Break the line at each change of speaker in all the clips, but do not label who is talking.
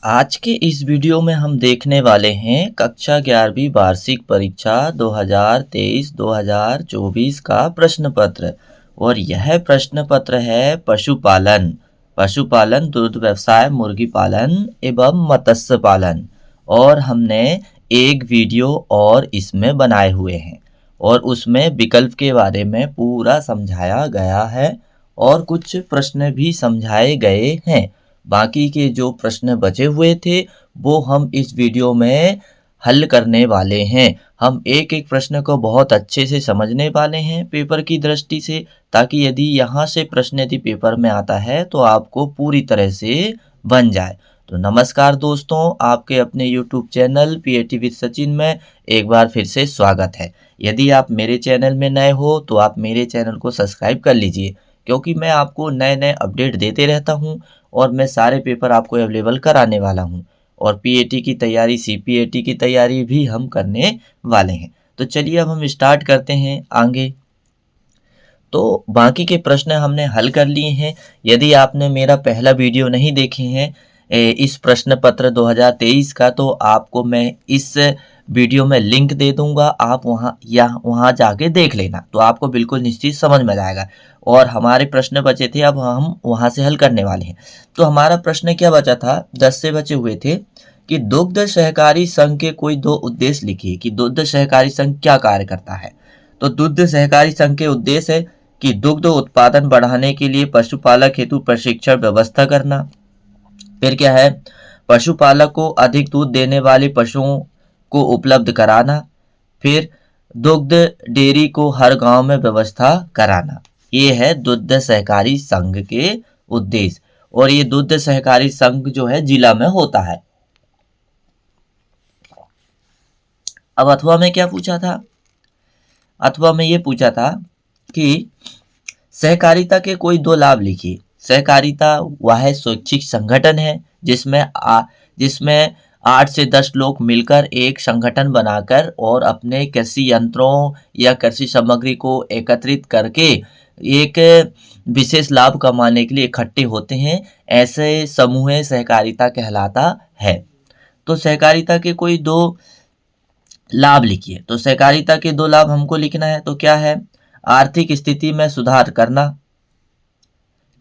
आज के इस वीडियो में हम देखने वाले हैं कक्षा 11वीं वार्षिक परीक्षा 2023-2024 का प्रश्न पत्र। और यह प्रश्न पत्र है पशुपालन पशुपालन, दुग्ध व्यवसाय, मुर्गी पालन एवं मत्स्य पालन। और हमने एक वीडियो और इसमें बनाए हुए हैं और उसमें विकल्प के बारे में पूरा समझाया गया है और कुछ प्रश्न भी समझाए गए हैं। बाकी के जो प्रश्न बचे हुए थे वो हम इस वीडियो में हल करने वाले हैं। हम एक एक प्रश्न को बहुत अच्छे से समझने वाले हैं पेपर की दृष्टि से, ताकि यदि यहाँ से प्रश्न यदि पेपर में आता है तो आपको पूरी तरह से बन जाए। तो नमस्कार दोस्तों, आपके अपने YouTube channel PAT with Sachin में एक बार फिर से स्वागत है। यदि आप मेरे चैनल में नए हो तो आप मेरे चैनल को सब्सक्राइब कर लीजिए, क्योंकि मैं आपको नए नए अपडेट देते रहता हूं और मैं सारे पेपर आपको अवेलेबल कराने वाला हूं। और PAT की तैयारी, CPAT की तैयारी भी हम करने वाले हैं। तो चलिए अब हम स्टार्ट करते हैं आगे। तो बाकी के प्रश्न हमने हल कर लिए हैं। यदि आपने मेरा पहला वीडियो नहीं देखे हैं इस प्रश्न पत्र 2023 का, तो आपको मैं इस वीडियो में लिंक दे दूंगा, आप वहाँ जाके देख लेना, तो आपको बिल्कुल निश्चित समझ में आएगा। और हमारे प्रश्न बचे थे, अब हम वहाँ से हल करने वाले हैं। तो हमारा प्रश्न क्या बचा था, 10 से बचे हुए थे कि दुग्ध सहकारी संघ के कोई दो उद्देश्य लिखिए कि दुग्ध सहकारी संघ क्या कार्य करता है। तो दुग्ध सहकारी संघ के उद्देश्य है कि दुग्ध उत्पादन बढ़ाने के लिए पशुपालक हेतु प्रशिक्षण व्यवस्था करना। फिर क्या है, पशुपालक को अधिक दूध देने वाले पशुओं को उपलब्ध कराना। फिर दुग्ध डेयरी को हर गांव में व्यवस्था कराना। ये है दुग्ध सहकारी संघ के उद्देश्य। और ये दुग्ध सहकारी संघ जो है जिला में होता है। अब अथवा में क्या पूछा था, अथवा में ये पूछा था कि सहकारिता के कोई दो लाभ लिखिए। सहकारिता वह स्वैच्छिक संगठन है जिसमें 8 से 10 लोग मिलकर एक संगठन बनाकर और अपने कृषि यंत्रों या कृषि सामग्री को एकत्रित करके एक विशेष लाभ कमाने के लिए इकट्ठे होते हैं। ऐसे समूह सहकारिता कहलाता है। तो सहकारिता के कोई दो लाभ लिखिए। तो सहकारिता के दो लाभ हमको लिखना है, तो क्या है, आर्थिक स्थिति में सुधार करना,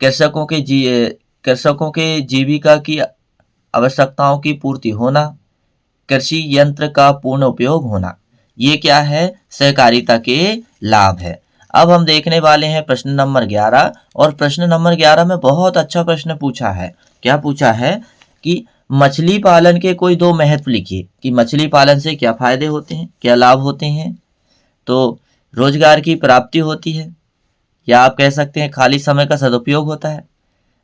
कृषकों के जीविका की आवश्यकताओं की पूर्ति होना, कृषि यंत्र का पूर्ण उपयोग होना। ये क्या है, सहकारिता के लाभ है। अब हम देखने वाले हैं प्रश्न नंबर 11। और प्रश्न नंबर 11 में बहुत अच्छा प्रश्न पूछा है। क्या पूछा है कि मछली पालन के कोई दो महत्व लिखिए कि मछली पालन से क्या फायदे होते हैं, क्या लाभ होते हैं। तो रोजगार की प्राप्ति होती है, या आप कह सकते हैं खाली समय का सदुपयोग होता है,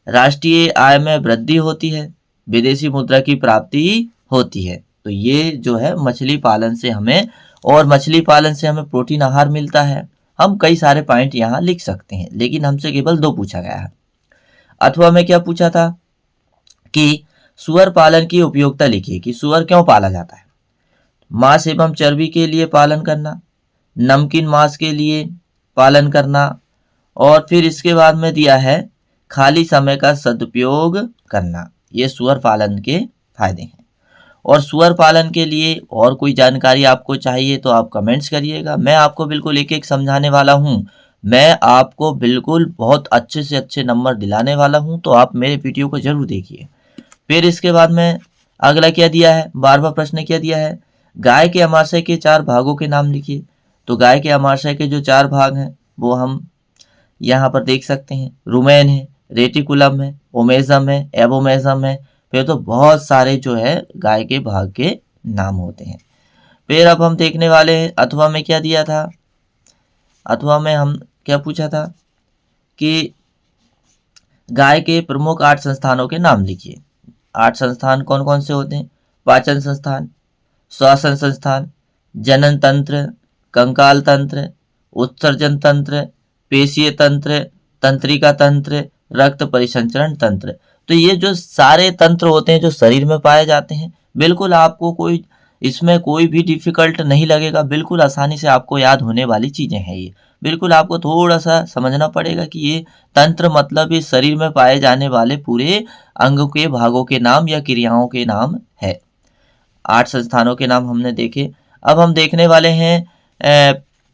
राष्ट्रीय आय में वृद्धि होती है, विदेशी मुद्रा की प्राप्ति होती है। तो ये जो है मछली पालन से हमें, और मछली पालन से हमें प्रोटीन आहार मिलता है। हम कई सारे पॉइंट यहाँ लिख सकते हैं, लेकिन हमसे केवल दो पूछा गया है। अथवा में क्या पूछा था कि सुअर पालन की उपयोगिता लिखिए कि सुअर क्यों पाला जाता है। मांस एवं चर्बी के लिए पालन करना, नमकीन मांस के लिए पालन करना, और फिर इसके बाद में दिया है खाली समय का सदुपयोग करना। ये सुअर पालन के फायदे हैं। और सुअर पालन के लिए और कोई जानकारी आपको चाहिए तो आप कमेंट्स करिएगा, मैं आपको बिल्कुल एक एक समझाने वाला हूँ। मैं आपको बिल्कुल बहुत अच्छे से अच्छे नंबर दिलाने वाला हूँ, तो आप मेरे वीडियो को जरूर देखिए। फिर इसके बाद में अगला क्या दिया है, 12वां प्रश्न क्या दिया है, गाय के अमाशय के 4 भागों के नाम लिखिए। तो गाय के अमाशय के जो 4 भाग हैं वो हम यहाँ पर देख सकते हैं। रुमेन है, रेटिकुलम है, ओमेजम है, एबोमेजम है। फिर तो बहुत सारे जो है गाय के भाग के नाम होते हैं। फिर अब हम देखने वाले हैं अथवा में क्या दिया था। अथवा में हम क्या पूछा था कि गाय के प्रमुख 8 संस्थानों के नाम लिखिए। 8 संस्थान कौन कौन से होते हैं, पाचन संस्थान, श्वसन संस्थान, जनन तंत्र, कंकाल तंत्र, उत्सर्जन तंत्र, पेशीय तंत्र, तंत्रिका तंत्र, रक्त परिसंचरण तंत्र। तो ये जो सारे तंत्र होते हैं जो शरीर में पाए जाते हैं, बिल्कुल आपको इसमें कोई भी डिफिकल्ट नहीं लगेगा, बिल्कुल आसानी से आपको याद होने वाली चीजें हैं ये। बिल्कुल आपको थोड़ा सा समझना पड़ेगा कि ये तंत्र मतलब इस शरीर में पाए जाने वाले पूरे अंगों के भागों के नाम या क्रियाओं के नाम है। 8 संस्थानों के नाम हमने देखे। अब हम देखने वाले हैं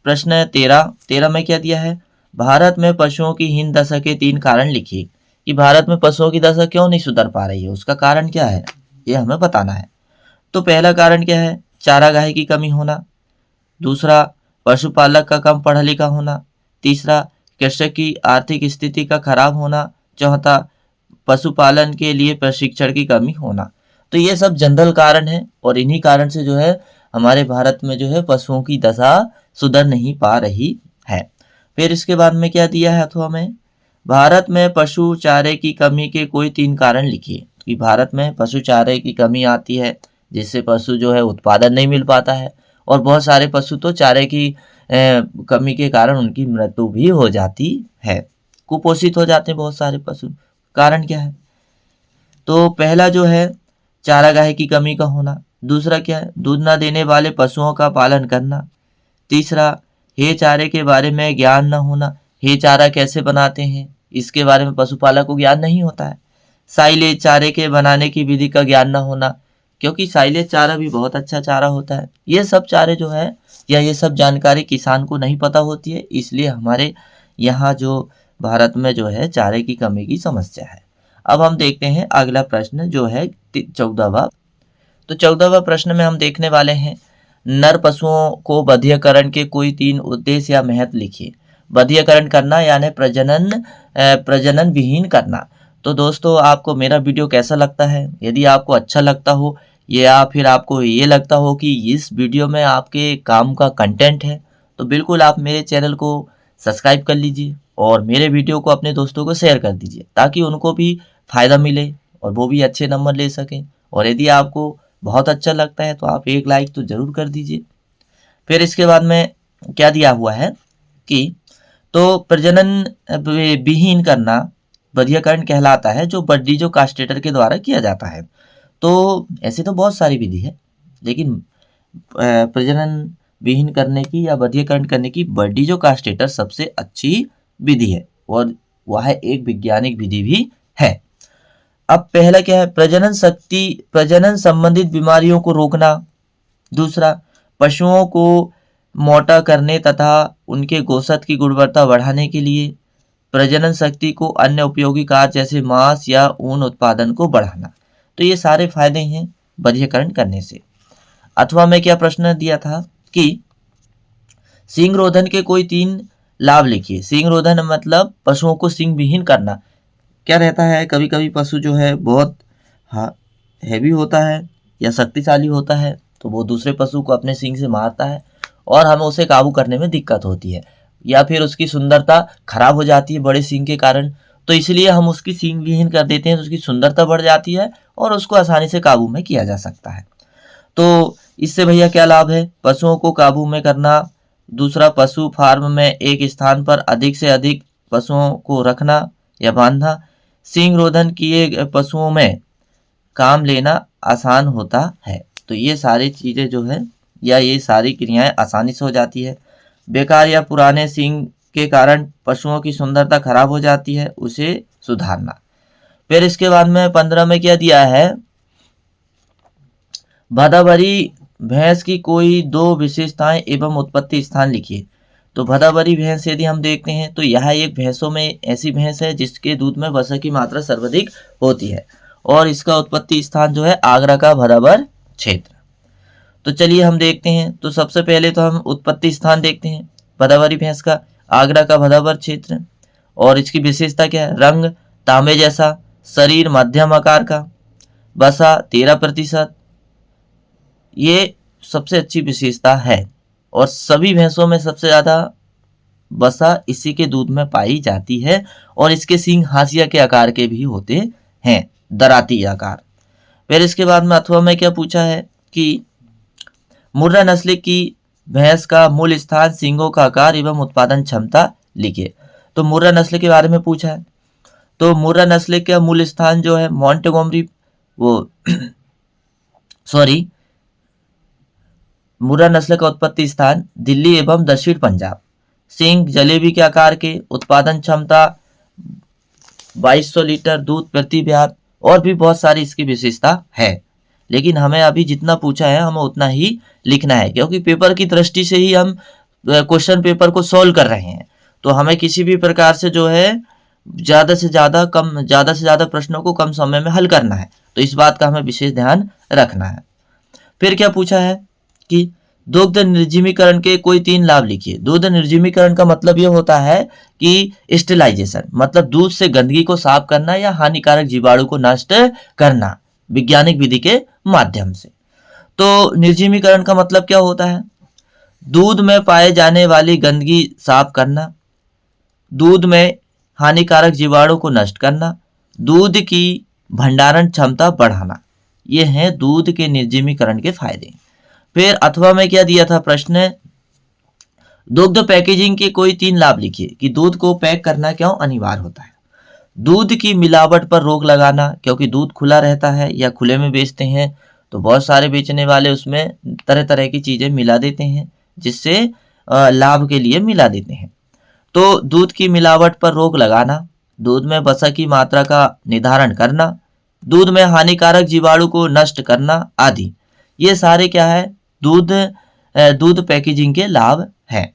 प्रश्न 13 में क्या दिया है, भारत में पशुओं की हीन दशा के 3 कारण लिखिए। कि भारत में पशुओं की दशा क्यों नहीं सुधर पा रही है, उसका कारण क्या है, ये हमें बताना है। तो पहला कारण क्या है, चारागाह की कमी होना। दूसरा, पशुपालक का कम पढ़ा लिखा होना। तीसरा, कृषक की आर्थिक स्थिति का खराब होना। चौथा, पशुपालन के लिए प्रशिक्षण की कमी होना। तो ये सब जनरल कारण है और इन्हीं कारण से जो है हमारे भारत में जो है पशुओं की दशा सुधर नहीं पा रही है। फिर इसके बाद में क्या दिया है अथवा में, भारत में पशु चारे की कमी के कोई 3 कारण लिखिए। कि भारत में पशु चारे की कमी आती है जिससे पशु जो है उत्पादन नहीं मिल पाता है और बहुत सारे पशु तो चारे की कमी के कारण उनकी मृत्यु भी हो जाती है, कुपोषित हो जाते हैं बहुत सारे पशु। कारण क्या है, तो पहला जो है चारागाह की कमी का होना। दूसरा क्या है, दूध न देने वाले पशुओं का पालन करना। तीसरा, हे चारे के बारे में ज्ञान न होना। हे चारा कैसे बनाते हैं इसके बारे में पशुपालक को ज्ञान नहीं होता है। साइलेज चारे के बनाने की विधि का ज्ञान न होना, क्योंकि साइलेज चारा भी बहुत अच्छा चारा होता है। ये सब चारे जो है या ये सब जानकारी किसान को नहीं पता होती है, इसलिए हमारे यहाँ जो भारत में जो है चारे की कमी की समस्या है। अब हम देखते हैं अगला प्रश्न जो है 14वां। तो 14वां प्रश्न में हम देखने वाले हैं, नर पशुओं को बधियकरण के कोई 3 उद्देश्य या महत्व लिखिए। बधियकरण करना यानी प्रजनन विहीन करना। तो दोस्तों आपको मेरा वीडियो कैसा लगता है, यदि आपको अच्छा लगता हो या फिर आपको ये लगता हो कि इस वीडियो में आपके काम का कंटेंट है, तो बिल्कुल आप मेरे चैनल को सब्सक्राइब कर लीजिए और मेरे वीडियो को अपने दोस्तों को शेयर कर दीजिए ताकि उनको भी फ़ायदा मिले और वो भी अच्छे नंबर ले सकें। और यदि आपको बहुत अच्छा लगता है तो आप एक लाइक तो ज़रूर कर दीजिए। फिर इसके बाद में क्या दिया हुआ है कि तो प्रजनन विहीन करना बधियकरण कहलाता है जो बड्डीजो कास्टेटर के द्वारा किया जाता है। तो ऐसे तो बहुत सारी विधि है, लेकिन प्रजनन विहीन करने की या बधियकरण करने की बड्डीजो कास्टेटर सबसे अच्छी विधि है और वह एक वैज्ञानिक विधि भी है। अब पहला क्या है, प्रजनन संबंधित बीमारियों को रोकना। दूसरा, पशुओं को मोटा करने तथा उनके गोश्त की गुणवत्ता बढ़ाने के लिए। प्रजनन शक्ति को अन्य उपयोगी कार्य जैसे मांस या ऊन उत्पादन को बढ़ाना। तो ये सारे फायदे हैं बधियकरण करने से। अथवा में क्या प्रश्न दिया था कि सींग रोधन के कोई 3 लाभ लिखिए। सींग रोधन मतलब पशुओं को सींग विहीन करना। क्या रहता है, कभी कभी पशु जो है बहुत हैवी होता है या शक्तिशाली होता है तो वो दूसरे पशु को अपने सींग से मारता है और हमें उसे काबू करने में दिक्कत होती है, या फिर उसकी सुंदरता खराब हो जाती है बड़े सींग के कारण। तो इसलिए हम उसकी सींग विहीन कर देते हैं तो उसकी सुंदरता बढ़ जाती है और उसको आसानी से काबू में किया जा सकता है। तो इससे भैया क्या लाभ है, पशुओं को काबू में करना। दूसरा, पशु फार्म में एक स्थान पर अधिक से अधिक पशुओं को रखना या बांधना। सींग रोधन किए पशुओं में काम लेना आसान होता है। तो ये सारी चीज़ें जो है या ये सारी क्रियाएं आसानी से हो जाती है। बेकार या पुराने सींग के कारण पशुओं की सुंदरता खराब हो जाती है, उसे सुधारना। फिर इसके बाद में 15 में क्या दिया है, भदावरी भैंस की कोई 2 विशेषताएं एवं उत्पत्ति स्थान लिखिए। तो भदावरी भैंस यदि हम देखते हैं तो यह एक भैंसों में ऐसी भैंस है जिसके दूध में वसा की मात्रा सर्वाधिक होती है और इसका उत्पत्ति स्थान जो है आगरा का भदावर क्षेत्र। तो चलिए हम देखते हैं। तो सबसे पहले तो हम उत्पत्ति स्थान देखते हैं भदावरी भैंस का, आगरा का भदावर क्षेत्र। और इसकी विशेषता क्या है, रंग तांबे जैसा, शरीर मध्यम आकार का, वसा 13%, ये सबसे अच्छी विशेषता है। और सभी भैंसों में सबसे ज़्यादा वसा इसी के दूध में पाई जाती है और इसके सींग हाशिया के आकार के भी होते हैं, दराती आकार। फिर इसके बाद में अथवा में क्या पूछा है कि मुर्रा नस्ल की भैंस का मूल स्थान, सींगों का आकार एवं उत्पादन क्षमता लिखिए। तो मुर्रा नस्ल के बारे में पूछा है। तो मुर्रा नस्ल का मूल स्थान जो है मोंटेगोमरी मुर्रा नस्ल का उत्पत्ति स्थान दिल्ली एवं दक्षिण पंजाब। सींग जलेबी के आकार के, उत्पादन क्षमता 2200 लीटर दूध प्रति ब्यात, और भी बहुत सारी इसकी विशेषता है। लेकिन हमें अभी जितना पूछा है हमें उतना ही लिखना है, क्योंकि पेपर की दृष्टि से ही हम क्वेश्चन पेपर को सॉल्व कर रहे हैं। तो हमें किसी भी प्रकार से जो है ज़्यादा से ज़्यादा प्रश्नों को कम समय में हल करना है। तो इस बात का हमें विशेष ध्यान रखना है। फिर क्या पूछा है कि दुग्ध निर्जमीकरण के कोई 3 लाभ लिखिए। दुग्ध निर्जमीकरण का मतलब ये होता है कि स्टेलाइजेशन, मतलब दूध से गंदगी को साफ करना या हानिकारक जीवाणु को नष्ट करना वैज्ञानिक विधि के माध्यम से। तो निर्जमीकरण का मतलब क्या होता है? दूध में पाए जाने वाली गंदगी साफ करना, दूध में हानिकारक जीवाणु को नष्ट करना, दूध की भंडारण क्षमता बढ़ाना। ये हैं दूध के निर्जमीकरण के फायदे। फिर अथवा में क्या दिया था प्रश्न, दुग्ध पैकेजिंग के कोई 3 लाभ लिखिए कि दूध को पैक करना क्यों अनिवार्य होता है। दूध की मिलावट पर रोक लगाना, क्योंकि दूध खुला रहता है या खुले में बेचते हैं तो बहुत सारे बेचने वाले उसमें तरह तरह की चीज़ें मिला देते हैं, जिससे लाभ के लिए मिला देते हैं। तो दूध की मिलावट पर रोक लगाना, दूध में वसा की मात्रा का निर्धारण करना, दूध में हानिकारक जीवाणु को नष्ट करना आदि, ये सारे क्या है दूध पैकेजिंग के लाभ हैं।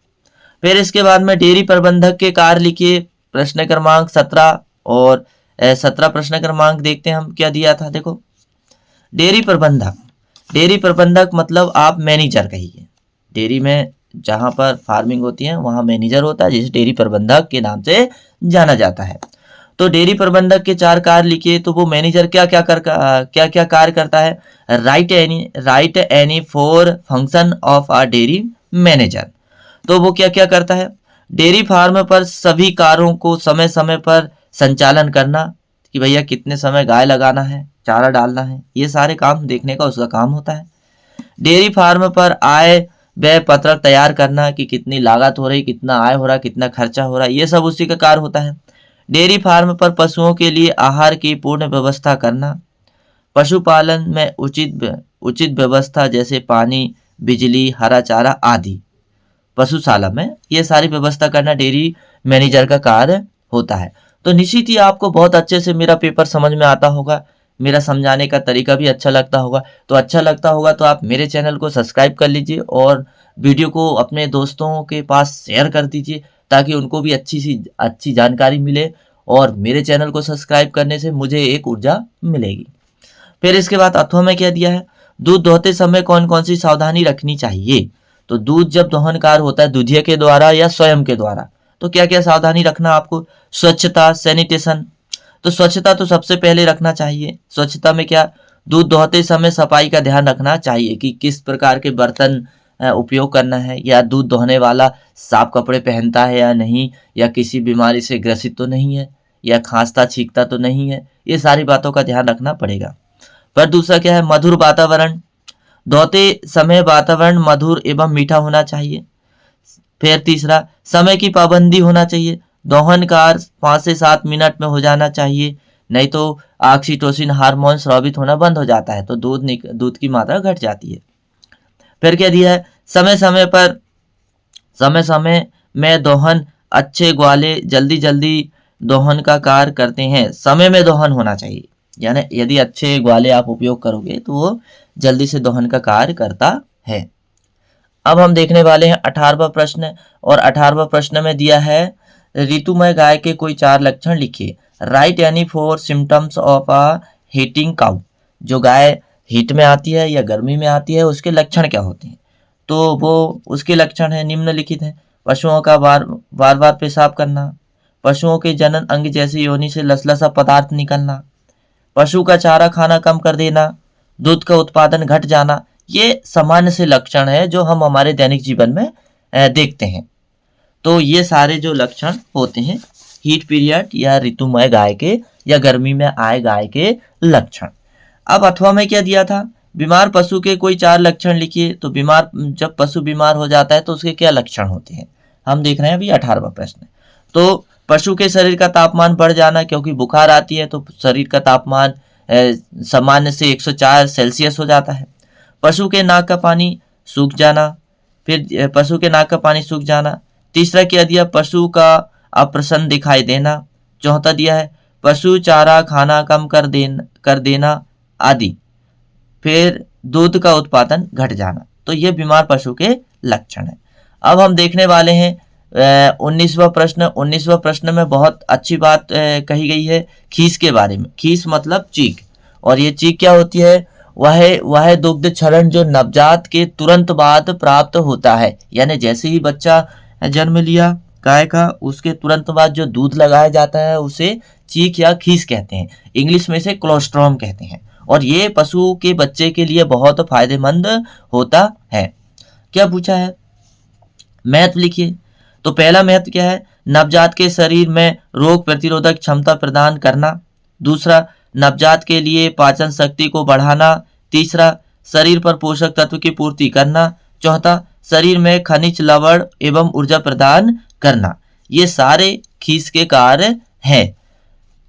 फिर इसके बाद में डेयरी प्रबंधक के कार्य लिखिए, प्रश्न क्रमांक 17 और 17 प्रश्न क्रमांक देखते हैं हम क्या दिया था। देखो, डेयरी प्रबंधक मतलब आप मैनेजर कहिए। डेयरी में जहाँ पर फार्मिंग होती है वहाँ मैनेजर होता है, जिसे डेयरी प्रबंधक के नाम से जाना जाता है। तो डेयरी प्रबंधक के 4 कार्य लिखिए। तो वो मैनेजर क्या क्या कार्य करता है? Right any 4 function of a dairy manager. तो वो क्या क्या करता है? डेयरी फार्म पर सभी कार्यों को समय समय पर संचालन करना, कि भैया कितने समय गाय लगाना है, चारा डालना है, ये सारे काम देखने का उसका काम होता है। डेयरी फार्म पर आय व्यय पत्रक तैयार करना, कि कितनी लागत हो रही, कितना आय हो रहा, कितना खर्चा हो रहा, ये सब उसी का कार्य होता है। डेयरी फार्म पर पशुओं के लिए आहार की पूर्ण व्यवस्था करना, पशुपालन में उचित व्यवस्था जैसे पानी, बिजली, हरा चारा आदि पशुशाला में, ये सारी व्यवस्था करना डेयरी मैनेजर का कार्य होता है। तो निश्चित ही आपको बहुत अच्छे से मेरा पेपर समझ में आता होगा, मेरा समझाने का तरीका भी अच्छा लगता होगा। तो अच्छा लगता होगा तो आप मेरे चैनल को सब्सक्राइब कर लीजिए और वीडियो को अपने दोस्तों के पास शेयर कर दीजिए, ताकि उनको भी अच्छी जानकारी मिले, और मेरे चैनल को सब्सक्राइब करने से मुझे एक ऊर्जा मिलेगी। फिर इसके बाद अथवा में क्या दिया है, दूध दोहते समय कौन कौन सी सावधानी रखनी चाहिए। तो दूध जब दोहन कार्य होता है दूधिया के द्वारा या स्वयं के द्वारा, तो क्या क्या सावधानी रखना आपको? स्वच्छता, सैनिटेशन। तो स्वच्छता तो सबसे पहले रखना चाहिए। स्वच्छता में क्या, दूध दोहते समय सफाई का ध्यान रखना चाहिए, कि किस प्रकार के बर्तन उपयोग करना है, या दूध दोहने वाला साफ कपड़े पहनता है या नहीं, या किसी बीमारी से ग्रसित तो नहीं है, या खांसता छींकता तो नहीं है, ये सारी बातों का ध्यान रखना पड़ेगा। पर दूसरा क्या है, मधुर वातावरण। दोहते समय वातावरण मधुर एवं मीठा होना चाहिए। फिर तीसरा, समय की पाबंदी होना चाहिए। दोहन कार्य 5 से 7 मिनट में हो जाना चाहिए, नहीं तो ऑक्सीटोसिन हार्मोन स्रावित होना बंद हो जाता है, तो दूध की मात्रा घट जाती है। फिर क्या दिया है, समय समय में दोहन, अच्छे ग्वाले जल्दी दोहन का कार्य करते हैं। समय में दोहन होना चाहिए, यानी यदि अच्छे ग्वाले आप उपयोग करोगे तो वो जल्दी से दोहन का कार्य करता है। अब हम देखने वाले हैं 18वां प्रश्न, और 18वां प्रश्न में दिया है, ऋतुमय गाय के कोई 4 लक्षण लिखिए। Right any 4 symptoms of a heating cow. जो गाय हीट में आती है या गर्मी में आती है, उसके लक्षण क्या होते हैं? तो वो उसके लक्षण है निम्नलिखित हैं। पशुओं का बार बार पेशाब करना, पशुओं के जनन अंग जैसे योनि से लसलसा पदार्थ निकलना, पशु का चारा खाना कम कर देना, दूध का उत्पादन घट जाना, ये सामान्य से लक्षण है जो हम हमारे दैनिक जीवन में देखते हैं। तो ये सारे जो लक्षण होते हैं हीट पीरियड या ऋतुमय गाय के या गर्मी में आए गाय के लक्षण। अब अथवा में क्या दिया था, बीमार पशु के कोई 4 लक्षण लिखिए। तो जब पशु बीमार हो जाता है तो उसके क्या लक्षण होते हैं, हम देख रहे हैं अभी 18वां प्रश्न। तो पशु के शरीर का तापमान बढ़ जाना, क्योंकि बुखार आती है तो शरीर का तापमान सामान्य से 104 सेल्सियस हो जाता है। पशु के नाक का पानी सूख जाना, फिर पशु के नाक का पानी सूख जाना, तीसरा क्या दिया, पशु का अप्रसन्न दिखाई देना। चौथा दिया है पशु चारा खाना कम कर देना आदि। फिर दूध का उत्पादन घट जाना। तो ये बीमार पशु के लक्षण है। अब हम देखने वाले हैं 19वां प्रश्न। 19वां प्रश्न में बहुत अच्छी बात कही गई है खीस के बारे में। खीस मतलब चीख, और ये चीख क्या होती है, वह दुग्ध क्षरण जो नवजात के तुरंत बाद प्राप्त होता है। यानी जैसे ही बच्चा जन्म लिया गाय का, उसके तुरंत बाद जो दूध लगाया जाता है उसे चीख या खीस कहते हैं। इंग्लिश में इसे कोलोस्ट्रॉम कहते हैं। और ये पशु के बच्चे के लिए बहुत फायदेमंद होता है। क्या पूछा है, महत्व लिखिए। तो पहला महत्व क्या है, नवजात के शरीर में रोग प्रतिरोधक क्षमता प्रदान करना। दूसरा, नवजात के लिए पाचन शक्ति को बढ़ाना। तीसरा, शरीर पर पोषक तत्व की पूर्ति करना। चौथा, शरीर में खनिज लवण एवं ऊर्जा प्रदान करना। ये सारे खीस के कार्य हैं।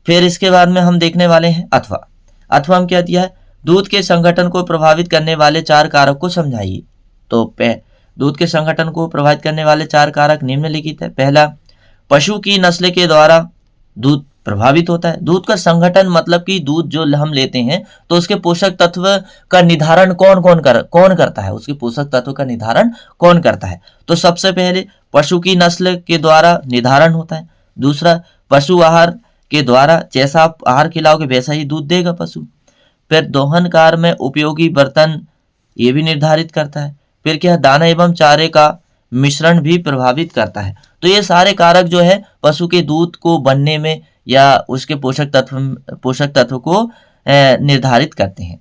फिर इसके बाद में हम देखने वाले हैं अथवा। अथवा हम क्या दिया है, दूध के संगठन को प्रभावित करने वाले 4 कारक को समझाइए। तो दूध के संगठन को प्रभावित करने वाले 4 कारक निम्नलिखित है। पहला, पशु की नस्ल के द्वारा दूध प्रभावित होता है। दूध का संगठन मतलब कि दूध जो हम लेते हैं तो उसके पोषक तत्व का निर्धारण कौन करता है, उसके पोषक तत्व का निर्धारण कौन करता है। तो सबसे पहले पशु की नस्ल के द्वारा निर्धारण होता है। दूसरा, पशु आहार के द्वारा, जैसा आप आहार खिलाओगे वैसा ही दूध देगा पशु। फिर दोहन कार्य में उपयोगी बर्तन, ये भी निर्धारित करता है। फिर क्या, दाना एवं चारे का मिश्रण भी प्रभावित करता है। तो ये सारे कारक जो है पशु के दूध को बनने में या उसके पोषक तत्व को निर्धारित करते हैं।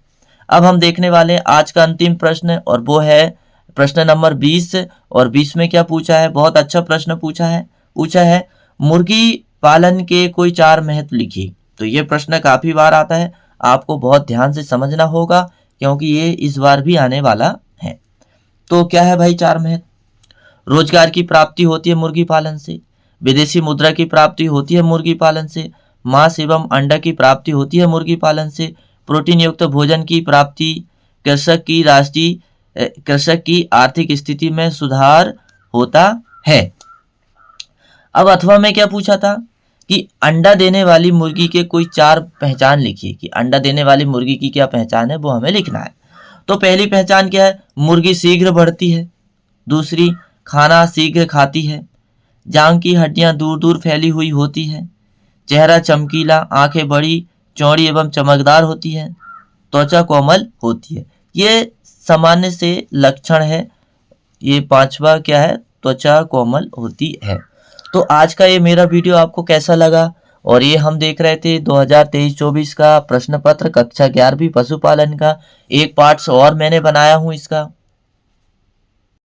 अब हम देखने वाले हैं आज का अंतिम प्रश्न, और वो है प्रश्न नंबर 20। और 20 में क्या पूछा है, बहुत अच्छा प्रश्न पूछा है मुर्गी पालन के कोई 4 महत्व लिखिए। तो ये प्रश्न काफी बार आता है, आपको बहुत ध्यान से समझना होगा क्योंकि ये इस बार भी आने वाला है। तो क्या है भाई 4 महत्व, रोजगार की प्राप्ति होती है मुर्गी पालन से, विदेशी मुद्रा की प्राप्ति होती है मुर्गी पालन से, मांस एवं अंडा की प्राप्ति होती है मुर्गी पालन से, प्रोटीन युक्त भोजन की प्राप्ति, कृषक की आर्थिक स्थिति में सुधार होता है। अब अथवा में क्या पूछा था कि अंडा देने वाली मुर्गी के कोई 4 पहचान लिखिए, कि अंडा देने वाली मुर्गी की क्या पहचान है वो हमें लिखना है। तो पहली पहचान क्या है, मुर्गी शीघ्र बढ़ती है। दूसरी, खाना शीघ्र खाती है। जांग की हड्डियां दूर दूर फैली हुई होती है। चेहरा चमकीला, आंखें बड़ी चौड़ी एवं चमकदार होती है। त्वचा कोमल होती है। ये सामान्य से लक्षण है। ये 5वां क्या है, त्वचा कोमल होती है। तो आज का ये मेरा वीडियो आपको कैसा लगा, और ये हम देख रहे थे 2023-24 का प्रश्न पत्र कक्षा 11वीं पशुपालन का एक पार्ट्स और मैंने बनाया हूँ इसका।